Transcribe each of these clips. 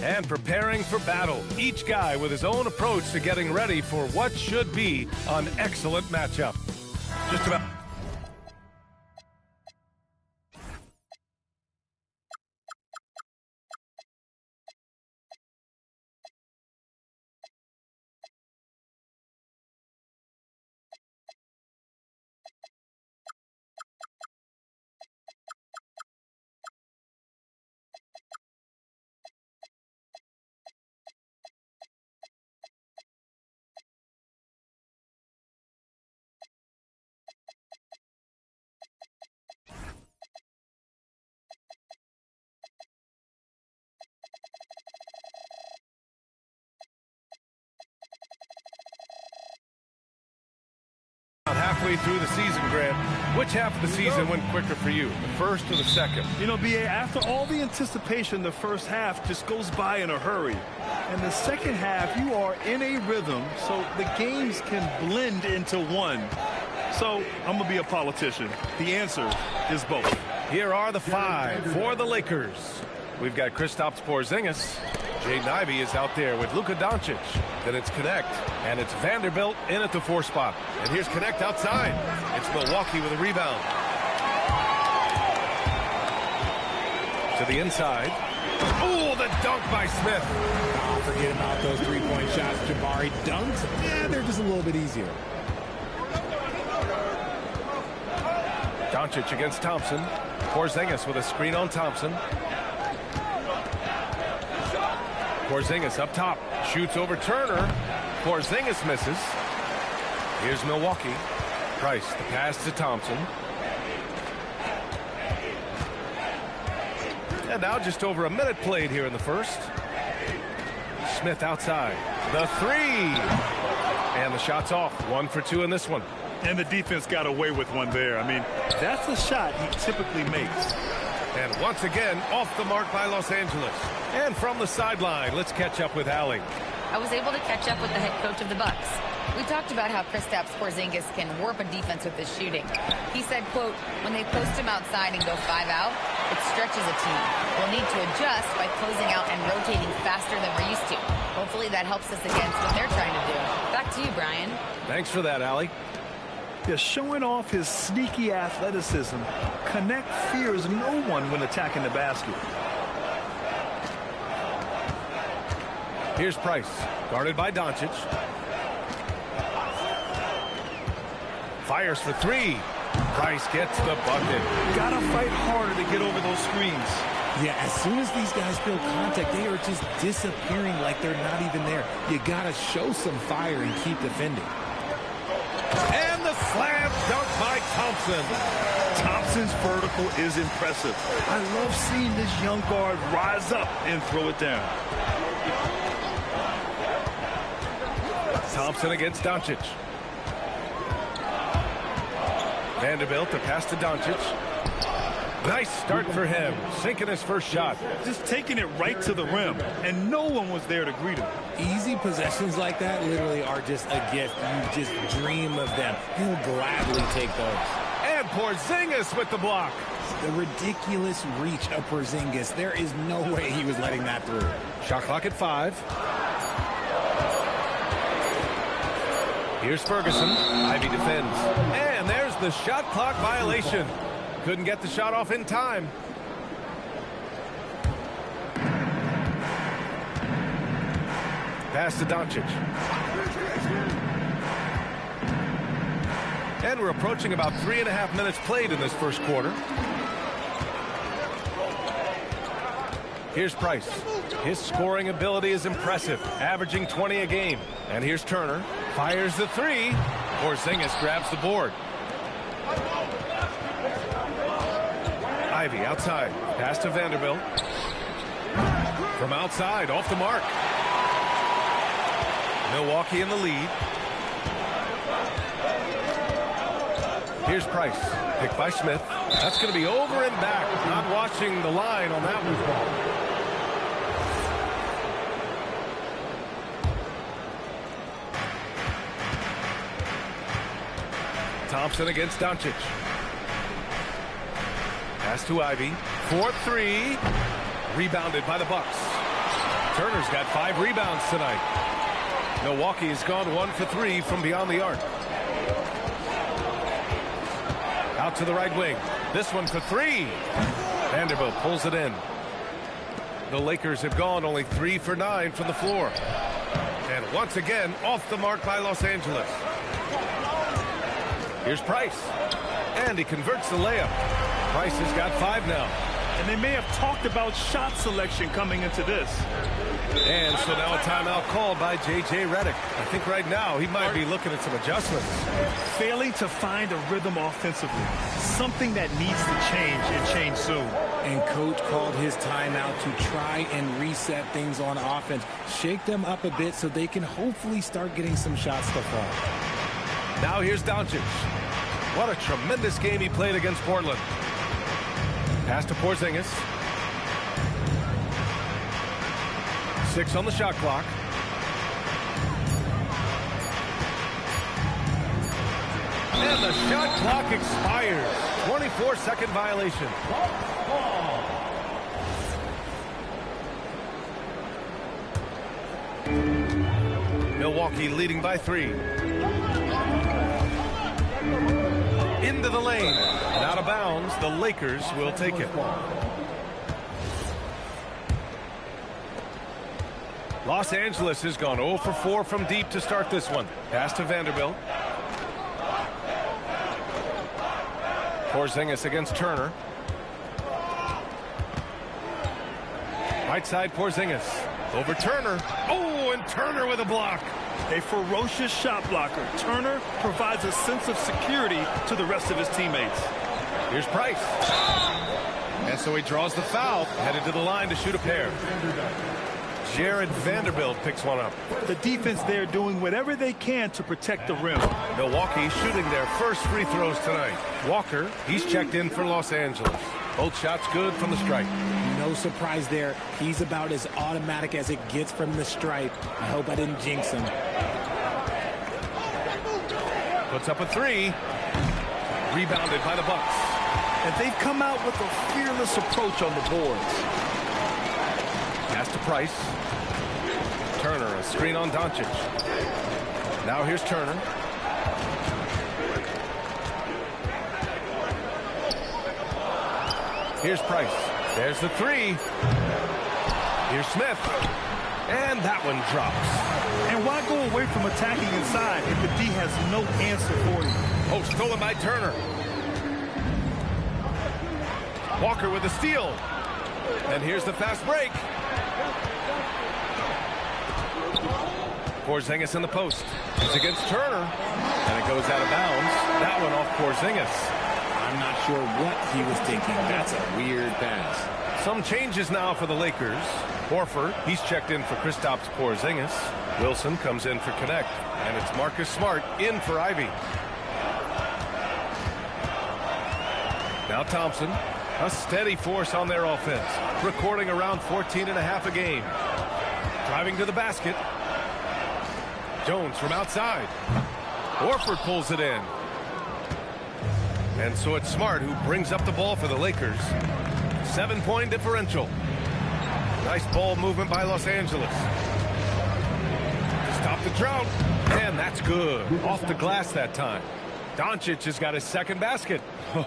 and preparing for battle. Each guy with his own approach to getting ready for what should be an excellent matchup. Just about. Halfway through the season, Grant, which half of the season went quicker for you, the first or the second? You know, B.A., after all the anticipation, the first half just goes by in a hurry. And the second half, you are in a rhythm, so the games can blend into one. So I'm going to be a politician. The answer is both. Here are the five for the Lakers. We've got Kristaps Porzingis. Jaden Ivey is out there with Luka Doncic. Then it's Connect, and it's Vanderbilt in at the 4 spot. And here's Connect outside. It's Milwaukee with a rebound. To the inside. Oh, the dunk by Smith. Oh, forget about those three-point shots. Jabari dunks. Yeah, they're just a little bit easier. Doncic against Thompson. Porzingis with a screen on Thompson. Porzingis up top, shoots over Turner. Porzingis misses. Here's Milwaukee. Price, the pass to Thompson. And now just over a minute played here in the first. Smith outside. The three. And the shot's off. 1 for 2 in this one. And the defense got away with one there. I mean, that's the shot he typically makes. And once again, off the mark by Los Angeles. And from the sideline, let's catch up with Allie. I was able to catch up with the head coach of the Bucks. We talked about how Kristaps Porzingis can warp a defense with his shooting. He said, quote, when they post him outside and go 5 out, it stretches a team. We'll need to adjust by closing out and rotating faster than we're used to. Hopefully that helps us against what they're trying to do. Back to you, Brian. Thanks for that, Allie. Yeah, showing off his sneaky athleticism. Connect fears no one when attacking the basket. Here's Price, guarded by Doncic. Fires for 3. Price gets the bucket. Gotta fight harder to get over those screens. Yeah, as soon as these guys feel contact, they are just disappearing like they're not even there. You gotta show some fire and keep defending. And the slam dunk by Thompson. Thompson's vertical is impressive. I love seeing this young guard rise up and throw it down. Thompson against Doncic. Vanderbilt, the pass to Doncic. Nice start for him, sinking his first shot. Just taking it right to the rim, and no one was there to greet him. Easy possessions like that literally are just a gift. You just dream of them. He'll gladly take those. And Porzingis with the block. The ridiculous reach of Porzingis. There is no way he was letting that through. Shot clock at 5. Here's Ferguson. Ivy defends. And there's the shot clock violation. Couldn't get the shot off in time. Pass to Doncic. And we're approaching about 3.5 minutes played in this first quarter. Here's Price. His scoring ability is impressive, averaging 20 a game. And here's Turner. Fires the 3. Porzingis grabs the board. Ivy outside. Pass to Vanderbilt. From outside, off the mark. Milwaukee in the lead. Here's Price. Picked by Smith. That's going to be over and back. Not watching the line on that one ball. Thompson against Doncic. Pass to Ivy. 4-3. Rebounded by the Bucks. Turner's got 5 rebounds tonight. Milwaukee has gone 1 for 3 from beyond the arc. Out to the right wing. This one for 3. Vanderbilt pulls it in. The Lakers have gone only 3 for 9 from the floor. And once again, off the mark by Los Angeles. Here's Price. And he converts the layup. Price has got 5 now. And they may have talked about shot selection coming into this. And so now a timeout called by J.J. Redick. I think right now he might be looking at some adjustments. Failing to find a rhythm offensively. Something that needs to change and change soon. And coach called his timeout to try and reset things on offense. Shake them up a bit so they can hopefully start getting some shots to fall. Now here's Doncic. What a tremendous game he played against Portland. Pass to Porzingis. 6 on the shot clock. And the shot clock expires. 24-second violation. Milwaukee leading by 3. Into the lane. And out of bounds. The Lakers will take it. Los Angeles has gone 0 for 4 from deep to start this one. Pass to Vanderbilt. Porzingis against Turner. Right side Porzingis. Over Turner. Oh, and Turner with a block. A ferocious shot blocker. Turner provides a sense of security to the rest of his teammates. Here's Price. And so he draws the foul. Headed to the line to shoot a pair. Jared Vanderbilt picks one up. The defense there doing whatever they can to protect the rim. Milwaukee shooting their first free throws tonight. Walker, he's checked in for Los Angeles. Both shots good from the stripe. No surprise there. He's about as automatic as it gets from the stripe. I hope I didn't jinx him. Puts up a 3. Rebounded by the Bucks. And they've come out with a fearless approach on the boards. Pass to Price. Turner, a screen on Doncic. Now here's Turner. Here's Price. There's the 3. Here's Smith. And that one drops. And why go away from attacking inside if the D has no answer for you? Oh, stolen by Turner. Walker with the steal. And here's the fast break. Porzingis in the post. It's against Turner. And it goes out of bounds. That one off Porzingis. I'm not sure what he was thinking. That's a weird pass. Some changes now for the Lakers. Horford, he's checked in for Kristaps Porzingis. Wilson comes in for Connect. And it's Marcus Smart in for Ivy. Now Thompson, a steady force on their offense. Recording around 14.5 a game. Driving to the basket. Jones from outside. Horford pulls it in. And so it's Smart who brings up the ball for the Lakers. 7-point differential. Nice ball movement by Los Angeles. Stop the drought. And that's good. Off the glass that time. Doncic has got his second basket.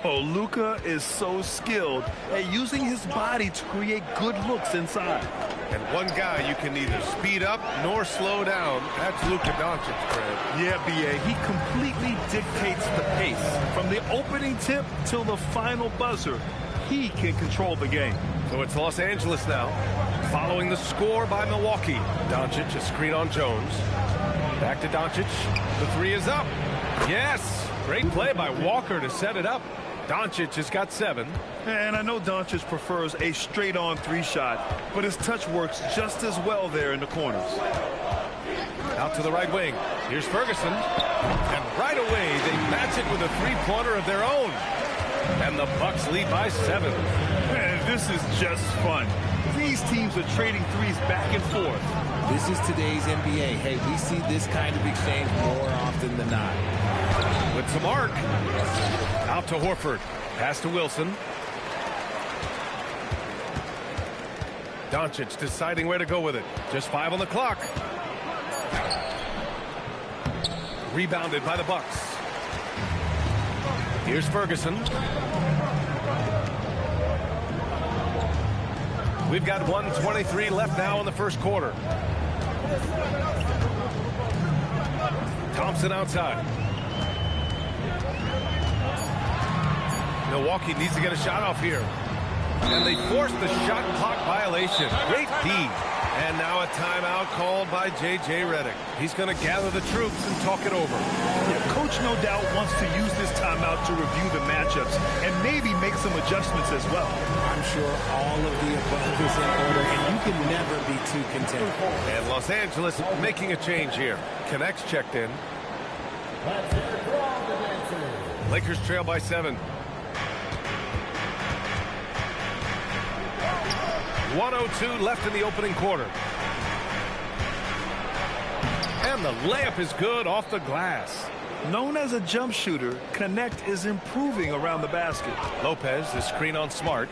Oh, Luka is so skilled at using his body to create good looks inside. And one guy you can neither speed up nor slow down. That's Luka Doncic, Fred. Yeah, B.A. He completely dictates the pace. From the opening tip till the final buzzer, he can control the game. So it's Los Angeles now, following the score by Milwaukee. Doncic, a screen on Jones. Back to Doncic. The 3 is up. Yes! Great play by Walker to set it up. Doncic has got 7. And I know Doncic prefers a straight-on 3 shot, but his touch works just as well there in the corners. Out to the right wing. Here's Ferguson. And right away, they match it with a 3-pointer of their own. And the Bucks lead by 7. Man, this is just fun. These teams are trading threes back and forth. This is today's NBA. Hey, we see this kind of exchange more often than not. With some arc. Out to Horford. Pass to Wilson. Doncic deciding where to go with it. Just 5 on the clock. Rebounded by the Bucks. Here's Ferguson. We've got 1:23 left now in the first quarter. Thompson outside. Milwaukee needs to get a shot off here. And they force the shot clock violation. Great D. And now a timeout called by J.J. Redick. He's going to gather the troops and talk it over. Yeah, Coach no doubt wants to use this timeout to review the matchups and maybe make some adjustments as well. I'm sure all of the above is in order, and you can never be too content. And Los Angeles making a change here. Connects checked in. Lakers trail by 7. 1:02 left in the opening quarter. And the layup is good off the glass. Known as a jump shooter, Connect is improving around the basket. Lopez, the screen on Smart.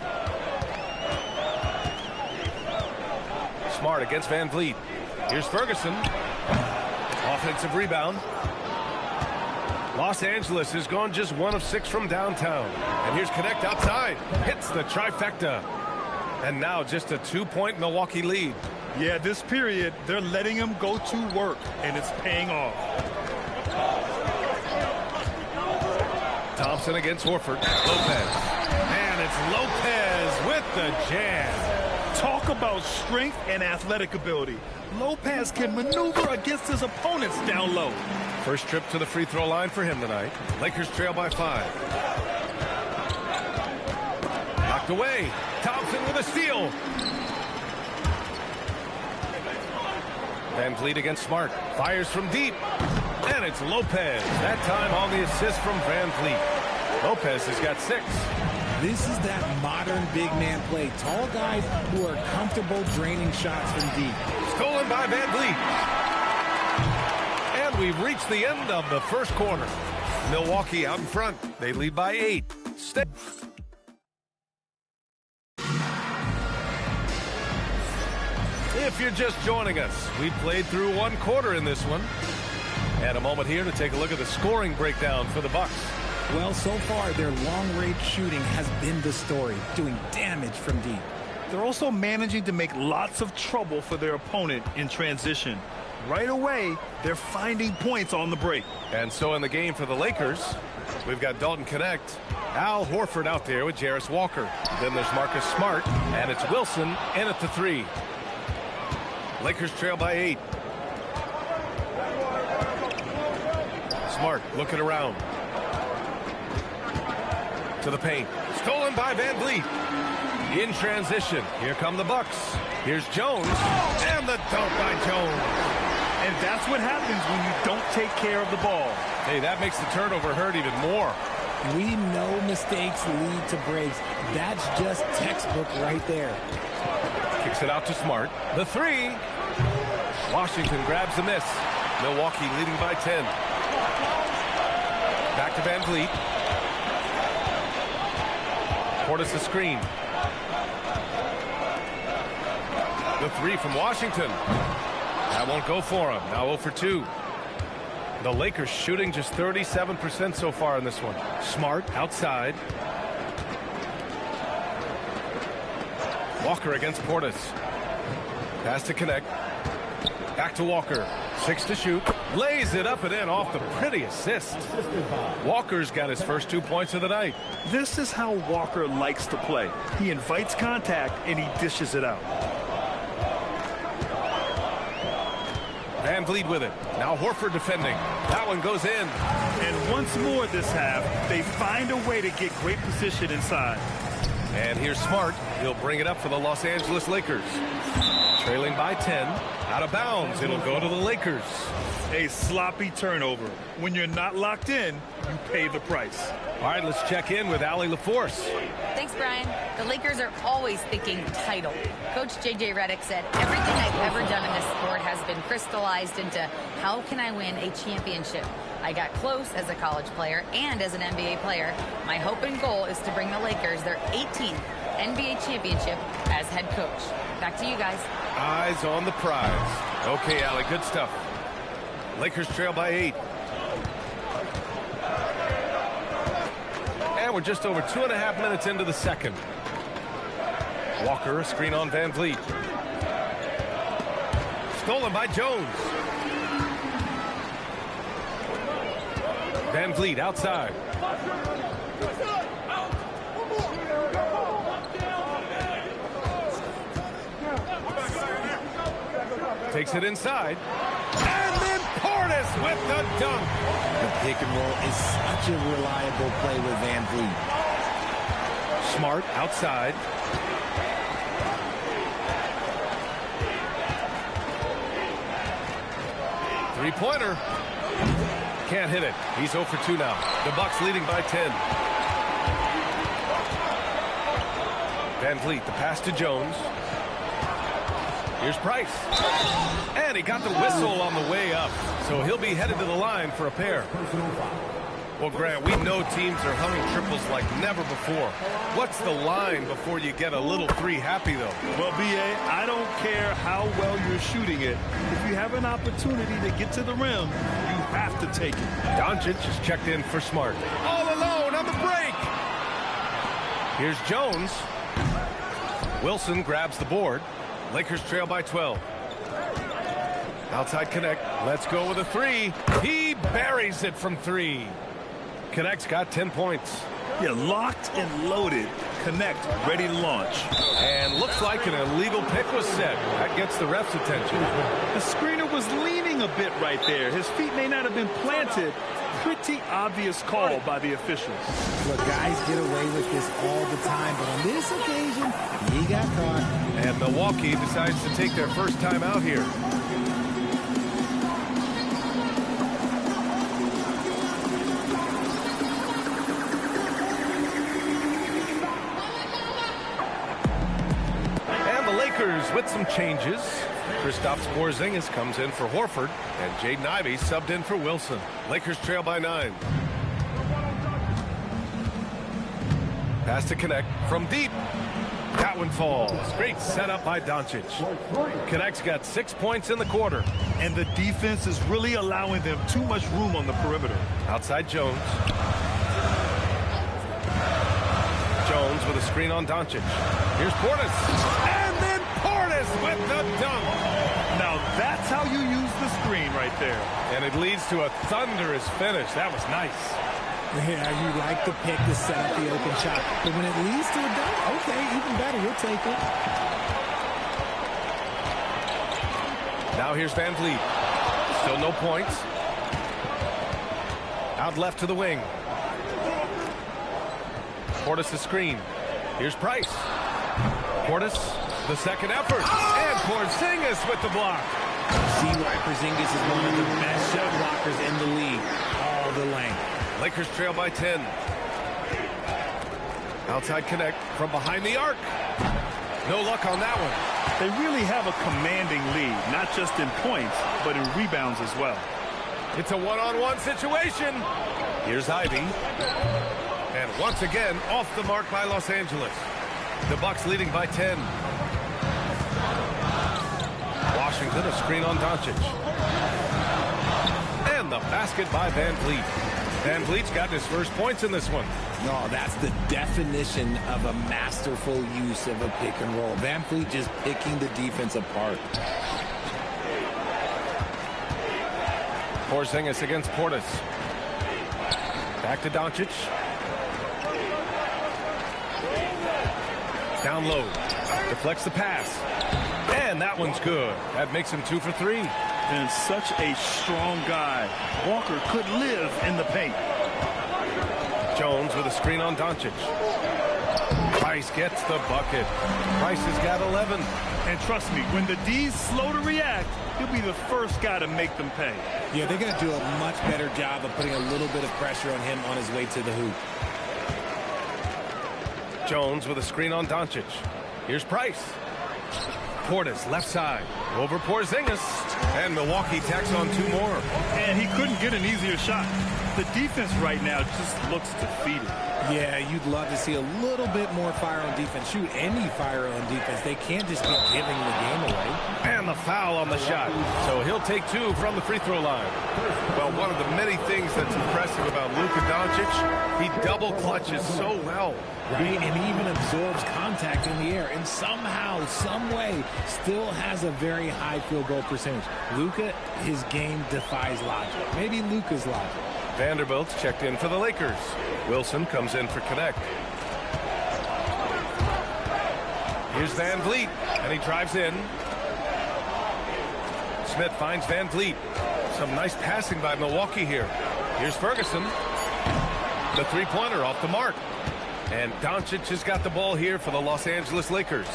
Smart against Van Vliet. Here's Ferguson. Offensive rebound. Los Angeles has gone just 1 of 6 from downtown. And here's Connect outside. Hits the trifecta. And now just a 2-point Milwaukee lead. Yeah, this period, they're letting him go to work, and it's paying off. Thompson against Horford. Lopez. And it's Lopez with the jam. Talk about strength and athletic ability. Lopez can maneuver against his opponents down low. First trip to the free throw line for him tonight. Lakers trail by 5. Knocked away. Thompson with a steal. Van Vliet against Smart. Fires from deep. And it's Lopez. That time on the assist from Van Vliet. Lopez has got 6. This is that modern big man play. Tall guys who are comfortable draining shots from deep. Stolen by Van Vliet. And we've reached the end of the first quarter. Milwaukee out in front. They lead by 8. Stay. If you're just joining us, we played through 1 quarter in this one. And a moment here to take a look at the scoring breakdown for the Bucks. Well, so far, their long-range shooting has been the story, doing damage from deep. They're also managing to make lots of trouble for their opponent in transition. Right away, they're finding points on the break. And so in the game for the Lakers, we've got Dalton Connect, Al Horford out there with Jarris Walker. Then there's Marcus Smart, and it's Wilson in at the 3. Lakers trail by 8. Smart looking around. To the paint. Stolen by Van Vliet. In transition. Here come the Bucks. Here's Jones. And the dunk by Jones. And that's what happens when you don't take care of the ball. Hey, that makes the turnover hurt even more. We know mistakes lead to breaks. That's just textbook right there. Kicks it out to Smart. The 3. Washington grabs the miss. Milwaukee leading by 10. Back to Van Vliet. Portis the screen. The 3 from Washington. That won't go for him. Now 0 for 2. The Lakers shooting just 37% so far in this one. Smart outside. Walker against Portis. Pass to Connect. Back to Walker. 6 to shoot. Lays it up and in off the pretty assist. Walker's got his first 2 points of the night. This is how Walker likes to play. He invites contact and he dishes it out. Van Vliet with it. Now Horford defending. That one goes in. And once more this half, they find a way to get great position inside. And here's Smart. He'll bring it up for the Los Angeles Lakers. Trailing by 10. Out of bounds. It'll go to the Lakers. A sloppy turnover. When you're not locked in, you pay the price. All right, let's check in with Allie LaForce. Thanks, Brian. The Lakers are always thinking title. Coach J.J. Redick said, everything I've ever done in this sport has been crystallized into how can I win a championship. I got close as a college player and as an NBA player. My hope and goal is to bring the Lakers their 18th NBA championship as head coach. Back to you guys. Eyes on the prize. Okay, Allie, good stuff. Lakers trail by 8. And we're just over 2.5 minutes into the second. Walker, a screen on Van Vliet. Stolen by Jones. Van Vliet outside. Takes it inside. And then Portis with the dunk. The pick and roll is such a reliable play with Van Vliet. Smart outside. Three-pointer. Can't hit it. He's 0 for 2 now. The Bucks leading by 10. Van Vliet, the pass to Jones. Here's Price. And he got the whistle on the way up. So he'll be headed to the line for a pair. Well, Grant, we know teams are humming triples like never before. What's the line before you get a little three happy, though? Well, B.A., I don't care how well you're shooting it. If you have an opportunity to get to the rim, you have to take it. Doncic is checked in for Smart. All alone on the break. Here's Jones. Wilson grabs the board. Lakers trail by 12. Outside Connect. Let's go with a three. He buries it from 3. Connect's got 10 points. Yeah, locked and loaded. Connect, ready to launch. And looks like an illegal pick was set. That gets the ref's attention. The screener was leaning a bit right there. His feet may not have been planted. Pretty obvious call by the officials. Look, guys get away with this all the time, but on this occasion, he got caught. And Milwaukee decides to take their first time out here. With some changes. Kristaps Porzingis comes in for Horford, and Jaden Ivey subbed in for Wilson. Lakers trail by 9. Pass to Connect from deep. That one falls. Great setup by Doncic. Connect's got 6 points in the quarter. And the defense is really allowing them too much room on the perimeter. Outside Jones. Jones with a screen on Doncic. Here's Portis. And then Portis with the dunk. Now that's how you use the screen right there. And it leads to a thunderous finish. That was nice. Yeah, you like the pick to set up the open shot. But when it leads to a dunk, okay, even better. You'll take it. Now here's Van Vliet. Still no points. Out left to the wing. Portis the screen. Here's Price. Portis, the second effort. And Porzingis with the block. See why Porzingis is one of the best shot blockers in the league. All the length. Lakers trail by 10. Outside Connect from behind the arc. No luck on that one. They really have a commanding lead, not just in points, but in rebounds as well. It's a one-on-one situation. Here's Ivey. And once again, off the mark by Los Angeles. The Bucks leading by 10. Washington, a screen on Doncic. And the basket by Van Vliet. Van Vliet's got his first points in this one. No, that's the definition of a masterful use of a pick and roll. Van Vliet just picking the defense apart. Porzingis against Portis. Back to Doncic. Down low. Deflects the pass. And that one's good. That makes him 2 for 3. And such a strong guy. Walker could live in the paint. Jones with a screen on Doncic. Price gets the bucket. Price has got 11. And trust me, when the D's slow to react, he'll be the first guy to make them pay. Yeah, they're going to do a much better job of putting a little bit of pressure on him on his way to the hoop. Jones with a screen on Doncic. Here's Price. Portis left side. Over Porzingis. And Milwaukee tacks on 2 more. And he couldn't get an easier shot. The defense right now just looks defeated. Yeah, you'd love to see a little bit more fire on defense. Shoot, any fire on defense. They can't just keep giving the game away. And the foul on the shot. So he'll take 2 from the free throw line. Well, one of the many things that's impressive about Luka Doncic, he double clutches so well. Right, and he even absorbs contact in the air, and somehow, some way, still has a very high field goal percentage. Luka, his game defies logic. Maybe Luka's logic. Vanderbilt's checked in for the Lakers. Wilson comes in for Connect. Here's Van Vliet, and he drives in. Smith finds Van Vliet. Some nice passing by Milwaukee here. Here's Ferguson. The three-pointer off the mark. And Doncic has got the ball here for the Los Angeles Lakers.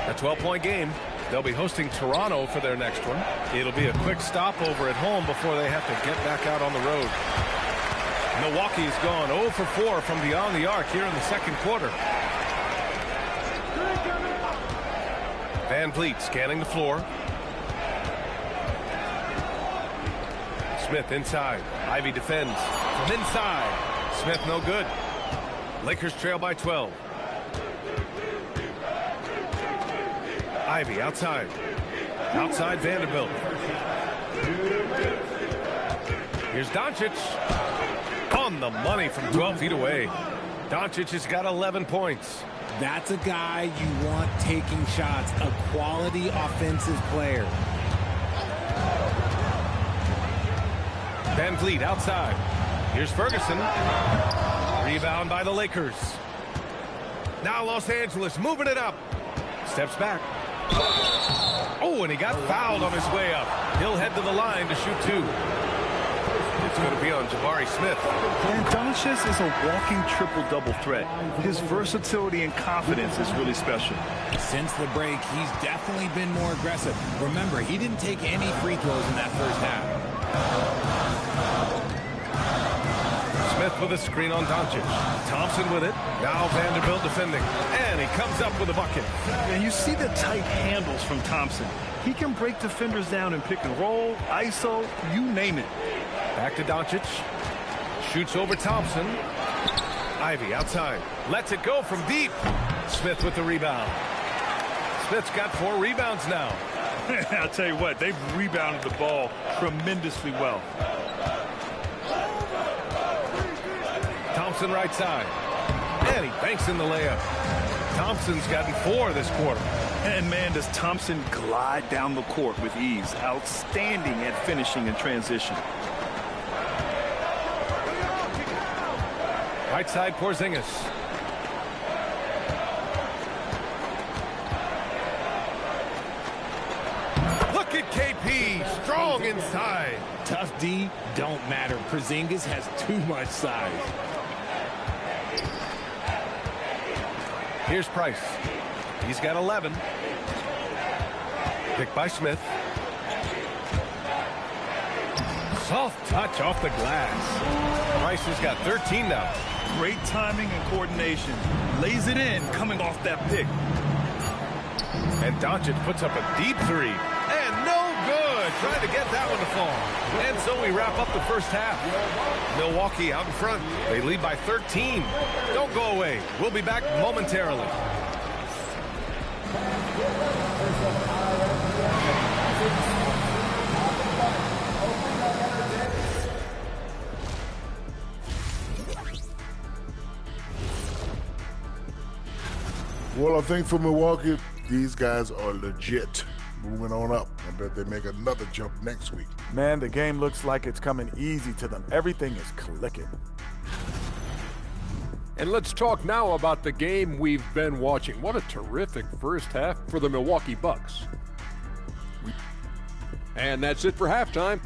A 12-point game. They'll be hosting Toronto for their next one. It'll be a quick stopover at home before they have to get back out on the road. Milwaukee has gone 0 for 4 from beyond the arc here in the second quarter. Van Vliet scanning the floor. Smith inside. Ivy defends from inside. Smith no good. Lakers trail by 12. Ivy outside. Outside Vanderbilt. Here's Doncic. On the money from 12 feet away. Doncic has got 11 points. That's a guy you want taking shots. A quality offensive player. Van Vliet outside. Here's Ferguson. Rebound by the Lakers. Now Los Angeles moving it up. Steps back. Oh, and he got fouled on his way up. He'll head to the line to shoot 2. It's going to be on Jabari Smith. And Doncic is a walking triple-double threat. His versatility and confidence is really special. Since the break, he's definitely been more aggressive. Remember, he didn't take any free throws in that first half. Smith with a screen on Doncic. Thompson with it. Now Vanderbilt defending. And he comes up with a bucket. And you see the tight handles from Thompson. He can break defenders down in pick and roll, ISO, you name it. Back to Doncic. Shoots over Thompson. Ivy outside. Lets it go from deep. Smith with the rebound. Smith's got 4 rebounds now. I'll tell you what, they've rebounded the ball tremendously well. Thompson right side. And he banks in the layup. Thompson's gotten 4 this quarter. And man, does Thompson glide down the court with ease. Outstanding at finishing in transition. Right side Porzingis. Look at KP, strong inside. Tough D don't matter. Porzingis has too much size. Here's Price. He's got 11. Picked by Smith. Soft touch off the glass. Price has got 13 now. Great timing and coordination. Lays it in coming off that pick. And Doncic puts up a deep 3. And no good. Trying to get that one to fall. And so we wrap up the first half. Milwaukee out in front. They lead by 13. Don't go away. We'll be back momentarily. Well, I think for Milwaukee, these guys are legit. Moving on up. I bet they make another jump next week. Man, the game looks like it's coming easy to them. Everything is clicking. And let's talk now about the game we've been watching. What a terrific first half for the Milwaukee Bucks. And that's it for halftime.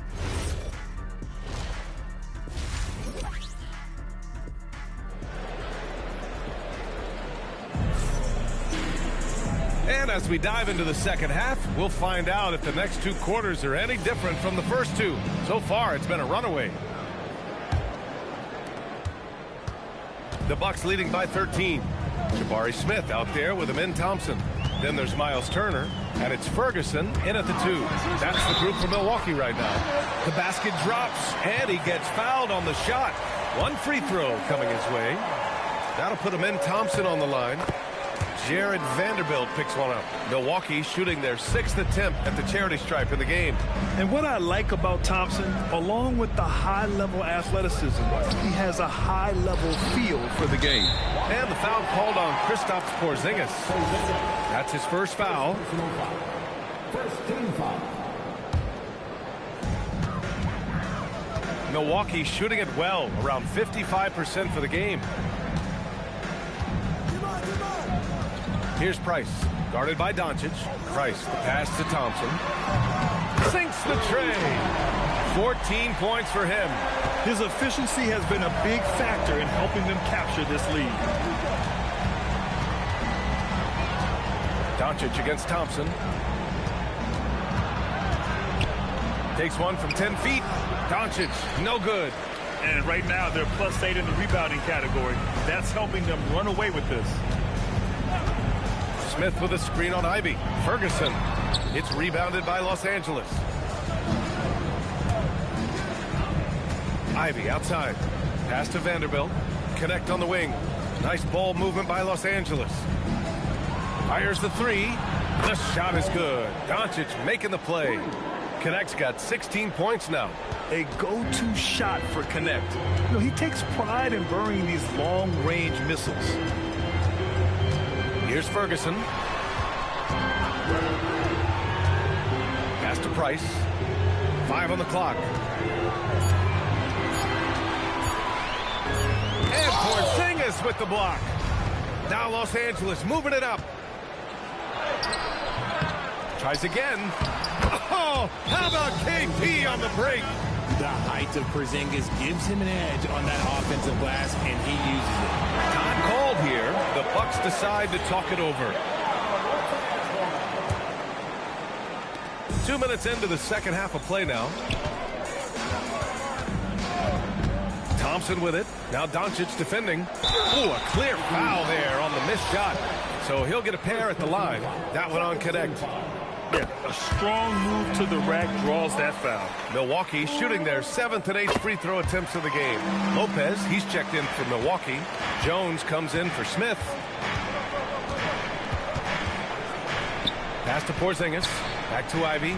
And as we dive into the second half, we'll find out if the next 2 quarters are any different from the first 2. So far, it's been a runaway. The Bucks leading by 13. Jabari Smith out there with Amin Thompson. Then there's Miles Turner. And it's Ferguson in at the 2. That's the group for Milwaukee right now. The basket drops, and he gets fouled on the shot. One free throw coming his way. That'll put him in. Thompson on the line. Jared Vanderbilt picks one up. Milwaukee shooting their 6th attempt at the charity stripe in the game. And what I like about Thompson, along with the high-level athleticism, he has a high-level feel for the game. And the foul called on Kristaps Porzingis. That's his first foul. Milwaukee shooting it well, around 55% for the game. Here's Price, guarded by Doncic. Price, the pass to Thompson. Sinks the tray. 14 points for him. His efficiency has been a big factor in helping them capture this lead. Doncic against Thompson. Takes one from 10 feet. Doncic, no good. And right now, they're +8 in the rebounding category. That's helping them run away with this. Smith with a screen on Ivy. Ferguson. It's rebounded by Los Angeles. Ivy outside. Pass to Vanderbilt. Connect on the wing. Nice ball movement by Los Angeles. Fires the 3. The shot is good. Doncic making the play. Connect's got 16 points now. A go-to shot for Connect. You know, he takes pride in burying these long-range missiles. Here's Ferguson. Pass to Price. 5 on the clock. And Porzingis with the block. Now Los Angeles moving it up. Tries again. Oh, how about KP on the break? The height of Porzingis gives him an edge on that offensive glass, and he uses it. Time called here. The Bucks decide to talk it over. 2 minutes into the second half of play now. Thompson with it. Now Doncic defending. Ooh, a clear foul there on the missed shot. So he'll get a pair at the line. That one on Connect. Yeah, a strong move to the rack draws that foul. Milwaukee shooting their 7th and 8th free throw attempts of the game. Lopez, he's checked in for Milwaukee. Jones comes in for Smith. Pass to Porzingis. Back to Ivy.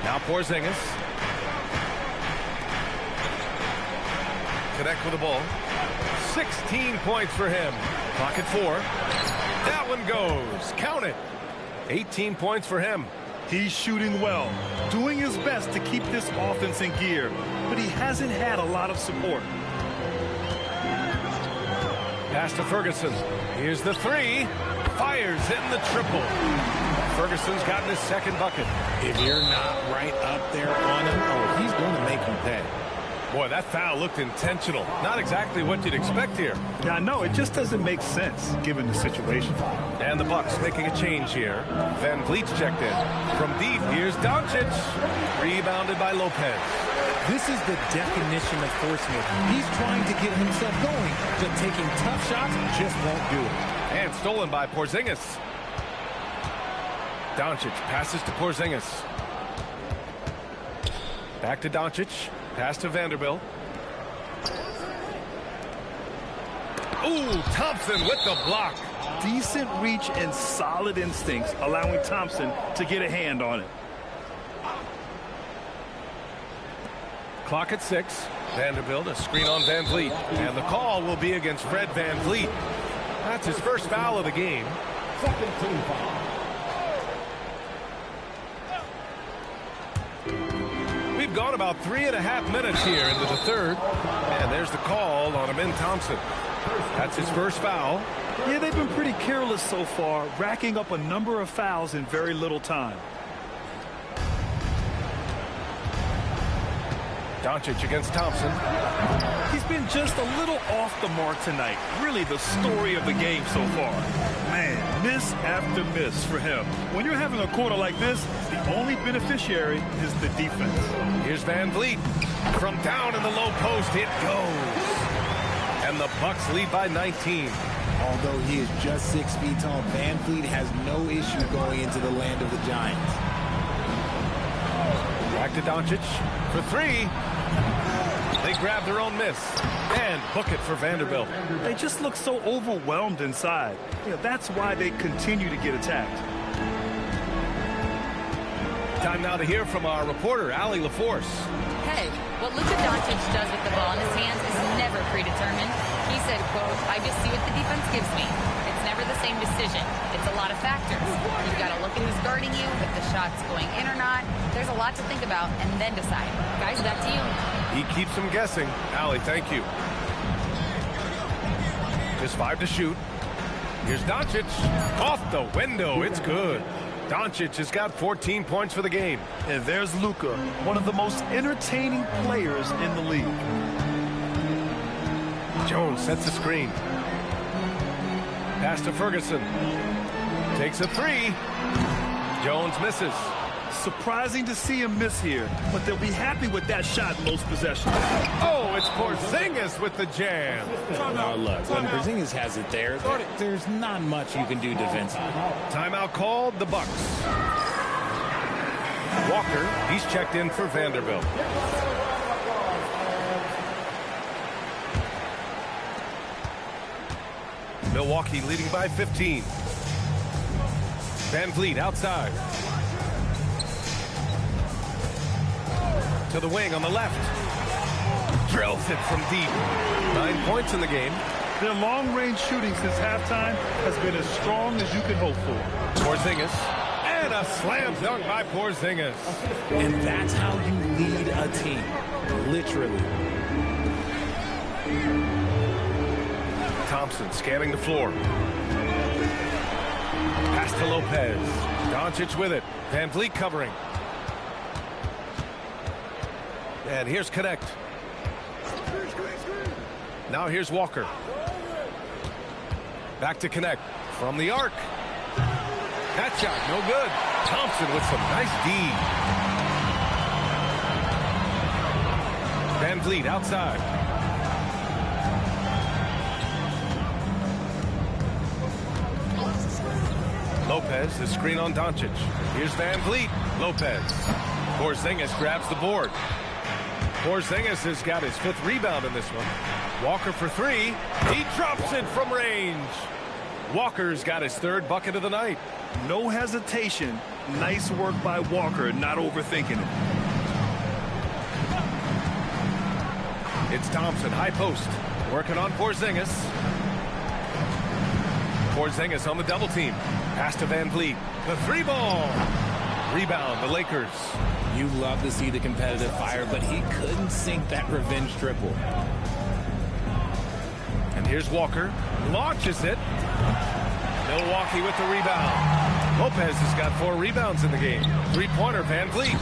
Now Porzingis. Connect with the ball. 16 points for him. Clock at 4. That one goes. Count it. 18 points for him. He's shooting well, doing his best to keep this offense in gear, but he hasn't had a lot of support. Pass to Ferguson. Here's the 3. Fires in the triple. Ferguson's gotten his second bucket. If you're not right up there on him, oh, he's going to make him pay. Boy, that foul looked intentional. Not exactly what you'd expect here. Yeah, I know. It just doesn't make sense given the situation. And the Bucks making a change here. Van Vliet's checked in. From deep, here's Doncic. Rebounded by Lopez. This is the definition of forcing it. He's trying to get himself going, but taking tough shots just won't do it. And stolen by Porzingis. Doncic passes to Porzingis. Back to Doncic. Pass to Vanderbilt. Ooh, Thompson with the block. Decent reach and solid instincts, allowing Thompson to get a hand on it. Clock at 6. Vanderbilt, a screen on Van Vliet. And the call will be against Fred Van Vliet. That's his first foul of the game. Second team foul. We've gone about 3.5 minutes here into the third. And there's the call on Amin Thompson. That's his first foul. Yeah, they've been pretty careless so far, racking up a number of fouls in very little time. Doncic against Thompson. He's been just a little off the mark tonight. Really the story of the game so far. Man, miss after miss for him. When you're having a quarter like this, the only beneficiary is the defense. Here's Van Vliet. From down in the low post, it goes. And the Bucks lead by 19. Although he is just 6 feet tall, Van Fleet has no issue going into the land of the Giants. Back to Doncic for three. They grab their own miss and book it for Vanderbilt. They just look so overwhelmed inside. That's why they continue to get attacked. Time now to hear from our reporter, Allie LaForce. Hey, what Luka Doncic does with the ball in his hands is never predetermined. He said, quote, I just see what the defense gives me. It's never the same decision. It's a lot of factors. You've got to look at who's guarding you, if the shot's going in or not. There's a lot to think about and then decide. Guys, back to you. He keeps them guessing. Allie, thank you. Just 5 to shoot. Here's Doncic. Off the window. It's good. Doncic has got 14 points for the game. And there's Luka, one of the most entertaining players in the league. Jones sets the screen. Pass to Ferguson. Takes a three. Jones misses. Surprising to see him miss here, but they'll be happy with that shot most possessions. Oh, it's Porzingis with the jam. Now look, when Porzingis has it there's not much you can do defensively. Timeout called, the Bucks. Walker, he's checked in for Vanderbilt. Milwaukee leading by 15. Van Vliet outside. To the wing on the left. Drills it from deep. 9 points in the game. Their long-range shooting since halftime has been as strong as you can hope for. Porzingis. And a slam dunk by Porzingis. And that's how you lead a team. Literally. Thompson scanning the floor. Pass to Lopez. Doncic with it. Van Vliet covering. And here's Connect. Now here's Walker. Back to Connect. From the arc. That shot, no good. Thompson with some nice D. Van Vliet outside. Lopez, the screen on Doncic. Here's Van Vliet. Lopez. Porzingis grabs the board. Porzingis has got his 5th rebound in this one. Walker for three. He drops it from range. Walker's got his 3rd bucket of the night. No hesitation. Nice work by Walker, not overthinking it. It's Thompson, high post. Working on Porzingis. Porzingis on the double team. Pass to Van Vliet. The 3-ball. Rebound, the Lakers. You love to see the competitive fire, but he couldn't sink that revenge triple. And here's Walker. Launches it. Milwaukee with the rebound. Lopez has got 4 rebounds in the game. 3-pointer, Van Vliet.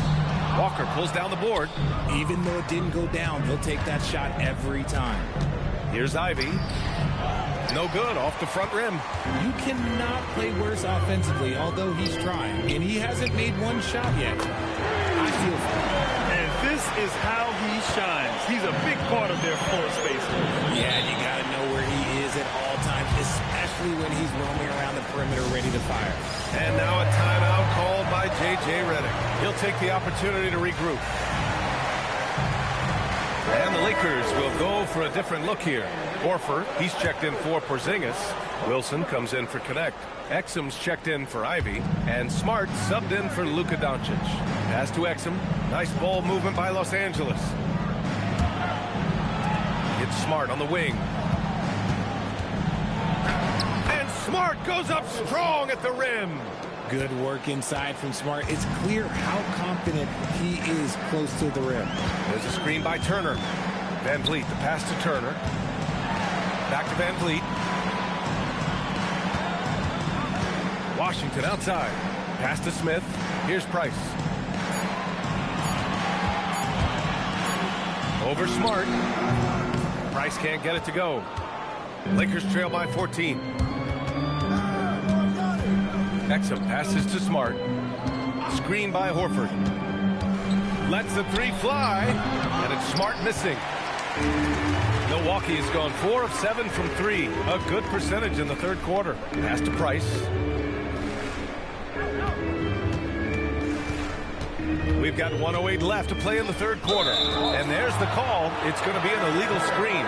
Walker pulls down the board. Even though it didn't go down, they'll take that shot every time. Here's Ivy. No good, off the front rim. You cannot play worse offensively, although he's trying. And he hasn't made one shot yet. I feel for him. And this is how he shines. He's a big part of their floor space. Yeah, you got to know where he is at all times, especially when he's roaming around the perimeter ready to fire. And now a timeout called by J.J. Redick. He'll take the opportunity to regroup. And the Lakers will go for a different look here. Horford, he's checked in for Porzingis. Wilson comes in for Connect. Exum's checked in for Ivy. And Smart subbed in for Luka Doncic. Pass to Exum. Nice ball movement by Los Angeles. It's Smart on the wing. And Smart goes up strong at the rim. Good work inside from Smart. It's clear how confident he is close to the rim. There's a screen by Turner. Van Vliet, the pass to Turner. Back to Van Vliet. Washington outside. Pass to Smith. Here's Price. Over Smart. Price can't get it to go. Lakers trail by 14. Exum passes to Smart. Screen by Horford. Lets the 3 fly. And it's Smart missing. Milwaukee has gone 4 of 7 from 3. A good percentage in the third quarter. Pass to Price. We've got 1:08 left to play in the third quarter. And there's the call. It's going to be an illegal screen.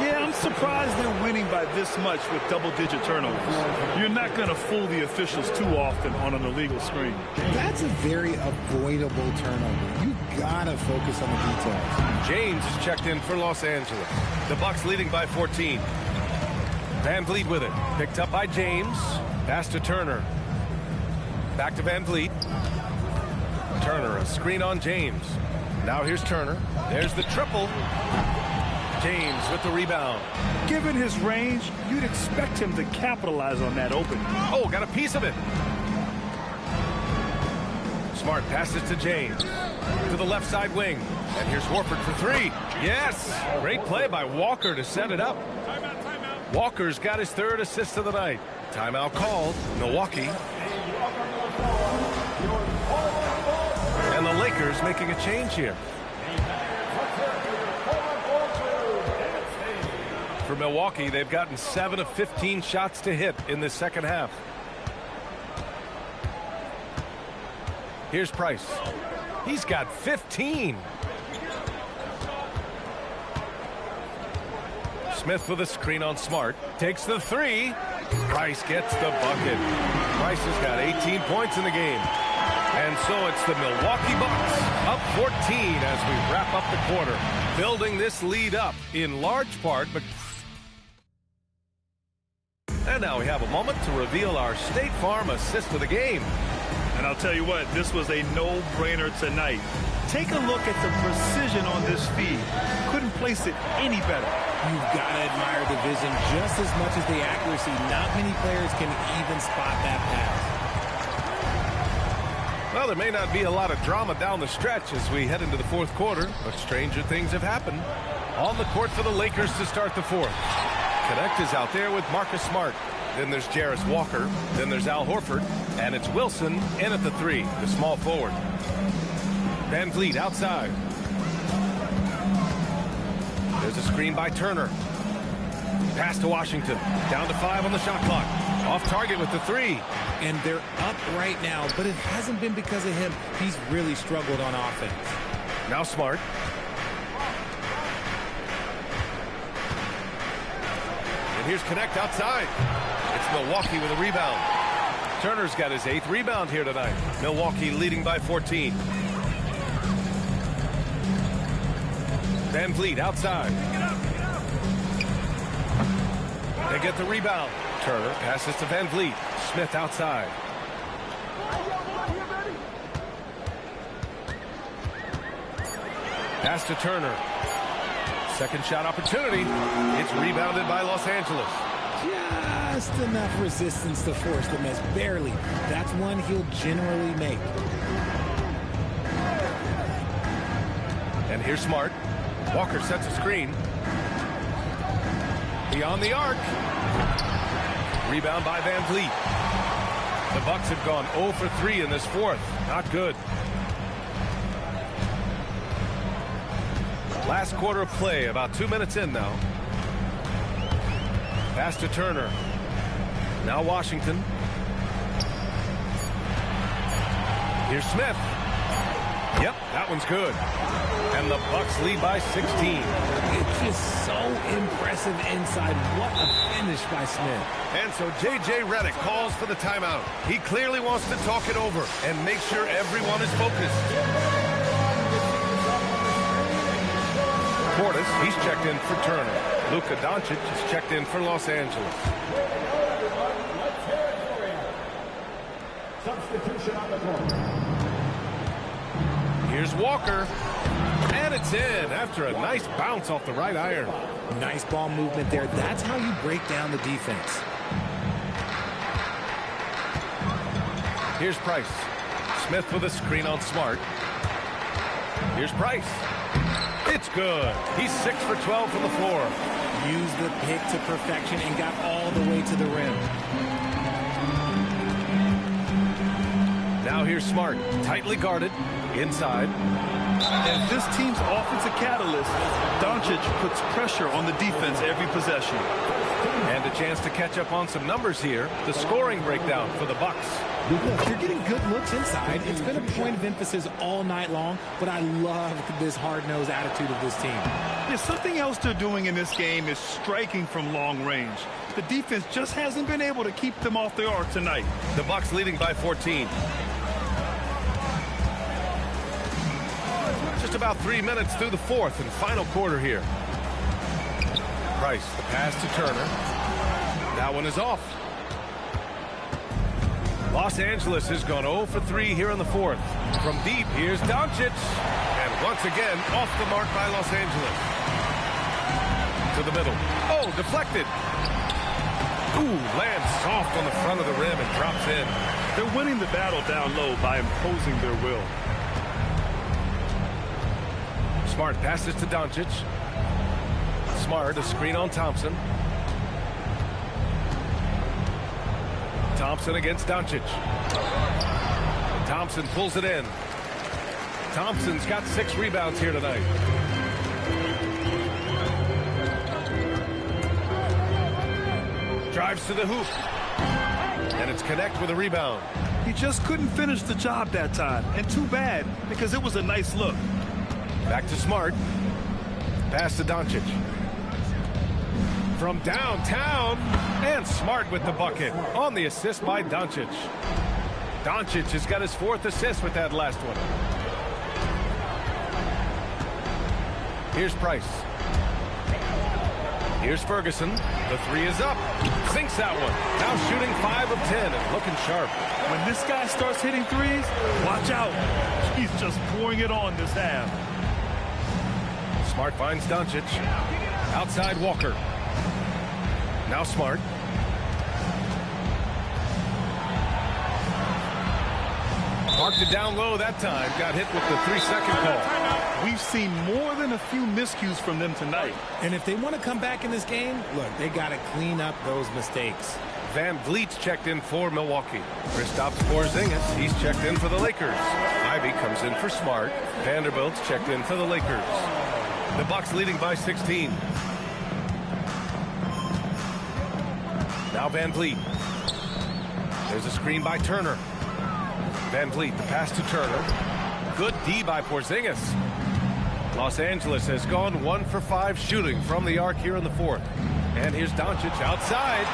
Yeah, I'm surprised they're winning by this much with double-digit turnovers. You're not going to fool the officials too often on an illegal screen. That's a very avoidable turnover. You gotta focus on the details. James is checked in for Los Angeles. The Bucks leading by 14. Van Vliet with it. Picked up by James. Pass to Turner. Back to Van Vliet. Turner, a screen on James. Now here's Turner. There's the triple. James with the rebound. Given his range, you'd expect him to capitalize on that opening. Oh, got a piece of it. Smart passes to James. To the left side wing. And here's Horford for 3. Yes! Great play by Walker to set it up. Walker's got his 3rd assist of the night. Timeout called. Milwaukee. And the Lakers making a change here. For Milwaukee, they've gotten 7 of 15 shots to hit in the second half. Here's Price. He's got 15. Smith with a screen on Smart. Takes the 3. Price gets the bucket. Price has got 18 points in the game. And so it's the Milwaukee Bucks up 14 as we wrap up the quarter. Building this lead up in large part, but... And now we have a moment to reveal our State Farm assist of the game. And I'll tell you what, this was a no-brainer tonight. Take a look at the precision on this feed. Couldn't place it any better. You've got to admire the vision just as much as the accuracy. Not many players can even spot that pass. Well, there may not be a lot of drama down the stretch as we head into the fourth quarter, but stranger things have happened. On the court for the Lakers to start the fourth. Connect is out there with Marcus Smart. Then there's Jarris Walker. Then there's Al Horford. And it's Wilson in at the 3, the small forward. Van Vliet outside. There's a screen by Turner. Pass to Washington. Down to 5 on the shot clock. Off target with the 3. And they're up right now, but it hasn't been because of him. He's really struggled on offense. Now Smart. And here's Connect outside. It's Milwaukee with a rebound. Turner's got his 8th rebound here tonight. Milwaukee leading by 14. Van Vliet outside. They get the rebound. Turner passes to Van Vliet. Smith outside. Pass to Turner. Second shot opportunity. It's rebounded by Los Angeles. Just enough resistance to force the miss. Barely. That's one he'll generally make. And here's Smart. Walker sets a screen. Beyond the arc. Rebound by Van Vliet. The Bucks have gone 0 for 3 in this fourth. Not good. Last quarter of play, about 2 minutes in now. Pass to Turner. Now Washington. Here's Smith. Yep, that one's good. And the Bucks lead by 16. It's just so impressive inside. What a finish by Smith. And so J.J. Redick calls for the timeout. He clearly wants to talk it over and make sure everyone is focused. Portis, he's checked in for Turner. Luka Doncic is checked in for Los Angeles. Substitution on the court. Here's Walker. And it's in after a nice bounce off the right iron. Nice ball movement there. That's how you break down the defense. Here's Price. Smith with a screen on Smart. Here's Price. It's good. He's 6 for 12 from the floor. Used the pick to perfection and got all the way to the rim. Now here's Smart. Tightly guarded. Inside. As this team's offensive catalyst, Doncic puts pressure on the defense every possession. And a chance to catch up on some numbers here. The scoring breakdown for the Bucks. Look, they're getting good looks inside. It's been a point of emphasis all night long, but I love this hard-nosed attitude of this team. Yeah, something else they're doing in this game is striking from long range. The defense just hasn't been able to keep them off the arc tonight. The Bucks leading by 14. Just about 3 minutes through the fourth and final quarter here. Price, the pass to Turner. That one is off. Los Angeles has gone 0 for 3 here in the fourth. From deep, here's Doncic. And once again, off the mark by Los Angeles. To the middle. Oh, deflected. Ooh, lands soft on the front of the rim and drops in. They're winning the battle down low by imposing their will. Smart passes to Doncic. Smart, a screen on Thompson. Thompson against Doncic. Thompson pulls it in. Thompson's got 6 rebounds here tonight. Drives to the hoop. And it's Connect with a rebound. He just couldn't finish the job that time. And too bad, because it was a nice look. Back to Smart. Pass to Doncic. From downtown. And Smart with the bucket. On the assist by Doncic. Doncic has got his 4th assist with that last one. Here's Price. Here's Ferguson. The 3 is up. Sinks that one. Now shooting 5 of 10 and looking sharp. When this guy starts hitting threes, watch out. He's just pouring it on this half. Smart finds Doncic. Outside Walker. Now Smart. Marked it down low that time. Got hit with the 3-second call. We've seen more than a few miscues from them tonight. And if they want to come back in this game, look, they got to clean up those mistakes. Van Vliet's checked in for Milwaukee. Kristaps Porzingis, he's checked in for the Lakers. Ivy comes in for Smart. Vanderbilt's checked in for the Lakers. The Bucks leading by 16. Now Van Vliet. There's a screen by Turner. Van Vliet, the pass to Turner. Good D by Porzingis. Los Angeles has gone 1 for 5 shooting from the arc here in the fourth. And here's Doncic outside.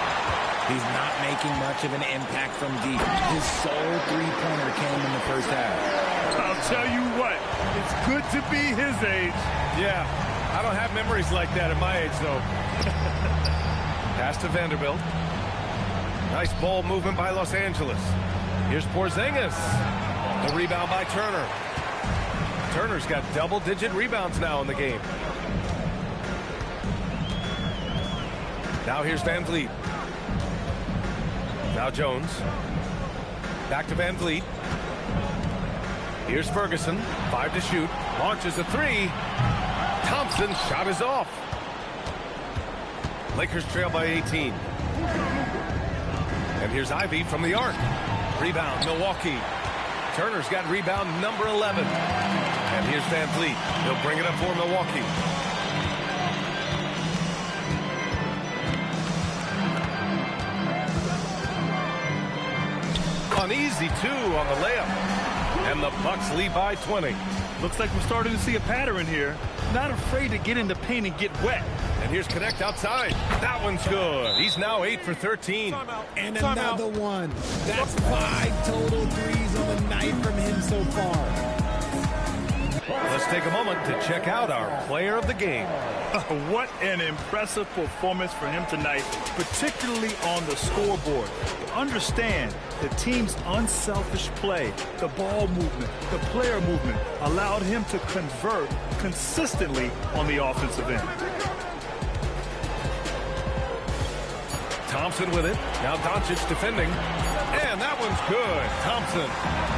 He's not making much of an impact from deep. His sole three-pointer came in the first half. I'll tell you what, it's good to be his age. Yeah, I don't have memories like that at my age, though. Pass to Vanderbilt. Nice ball movement by Los Angeles. Here's Porzingis. The rebound by Turner. Turner's got double-digit rebounds now in the game. Now here's Van Vliet. Now Jones. Back to Van Vliet. Here's Ferguson. 5 to shoot. Launches a 3. Thompson's shot is off. Lakers trail by 18. And here's Ivy from the arc. Rebound, Milwaukee. Turner's got rebound number 11. And here's Van Vliet. He'll bring it up for Milwaukee. An easy 2 on the layup. And the Bucks lead by 20. Looks like we're starting to see a pattern here. Not afraid to get in the paint and get wet. And here's Connect outside. That one's good. He's now 8 for 13. And another one. That's 5 total threes on the night from him so far. Let's take a moment to check out our player of the game. What an impressive performance for him tonight, particularly on the scoreboard. Understand the team's unselfish play, the ball movement, the player movement allowed him to convert consistently on the offensive end. Thompson with it. Now Doncic defending. And that one's good. Thompson.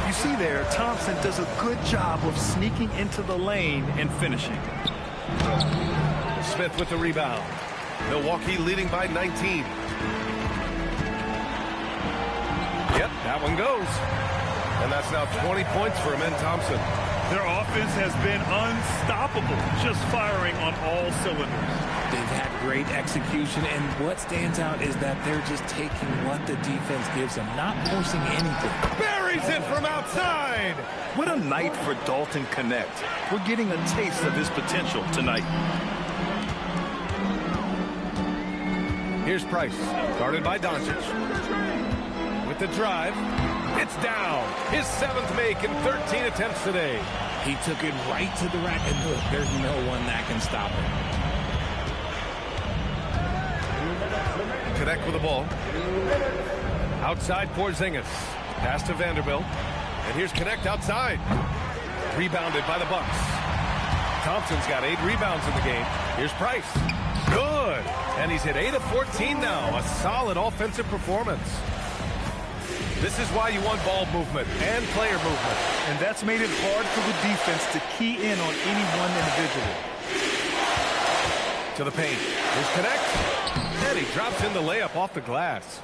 You see there, Thompson does a good job of sneaking into the lane and finishing. Smith with the rebound. Milwaukee leading by 19. Yep, that one goes. And that's now 20 points for Amen Thompson. Their offense has been unstoppable, just firing on all cylinders. They've had great execution, and what stands out is that they're just taking what the defense gives them, not forcing anything. Buries it from outside. What a night for Dalton Connect. We're getting a taste of his potential tonight. Here's Price, guarded by Doncic. With the drive, it's down. His 7th make in 13 attempts today. He took it right to the rack, and look, there's no one that can stop him. Connect with the ball. Outside Porzingis. Pass to Vanderbilt. And here's Connect outside. Rebounded by the Bucks. Thompson's got 8 rebounds in the game. Here's Price. Good. And he's hit 8 of 14 now. A solid offensive performance. This is why you want ball movement and player movement. And that's made it hard for the defense to key in on any one individual. To the paint. Here's Connect. And he drops in the layup off the glass.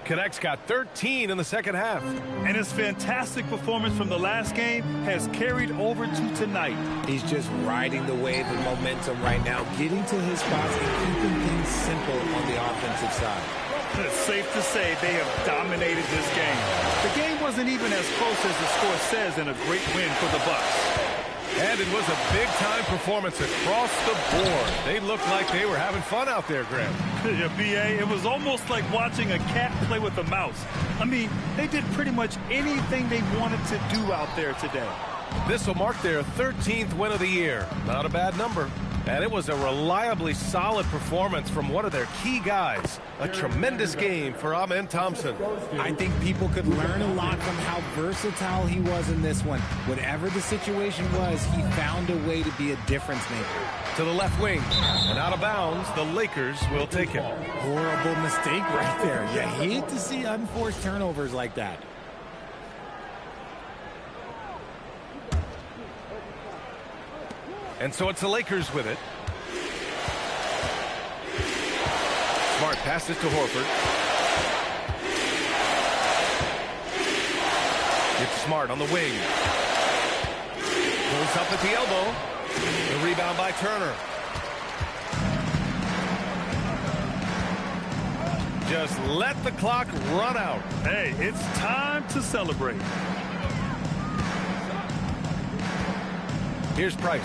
Connect's got 13 in the second half. And his fantastic performance from the last game has carried over to tonight. He's just riding the wave of momentum right now, getting to his spots and keeping things simple on the offensive side. It's safe to say they have dominated this game. The game wasn't even as close as the score says, and a great win for the Bucks. And it was a big-time performance across the board. They looked like they were having fun out there, Grant. Yeah, B.A., it was almost like watching a cat play with a mouse. I mean, they did pretty much anything they wanted to do out there today. This will mark their 13th win of the year. Not a bad number. And it was a reliably solid performance from one of their key guys. A tremendous game for Amen Thompson. I think people could learn a lot from how versatile he was in this one. Whatever the situation was, he found a way to be a difference maker. To the left wing, and out of bounds, the Lakers will take it. Horrible mistake right there. You hate to see unforced turnovers like that. And so it's the Lakers with it. Smart passes to Horford. It's Smart on the wing. Pulls up at the elbow. The rebound by Turner. Just let the clock run out. Hey, it's time to celebrate. Here's Price.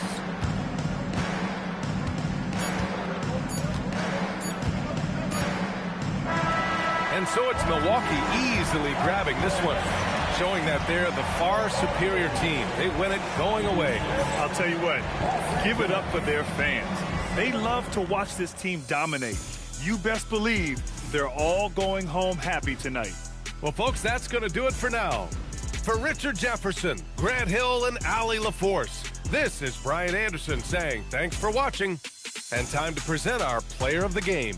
And so it's Milwaukee easily grabbing this one, showing that they're the far superior team. They win it going away. I'll tell you what, give it up for their fans. They love to watch this team dominate. You best believe they're all going home happy tonight. Well, folks, that's going to do it for now. For Richard Jefferson, Grant Hill, and Allie LaForce, this is Brian Anderson saying thanks for watching, and time to present our player of the game.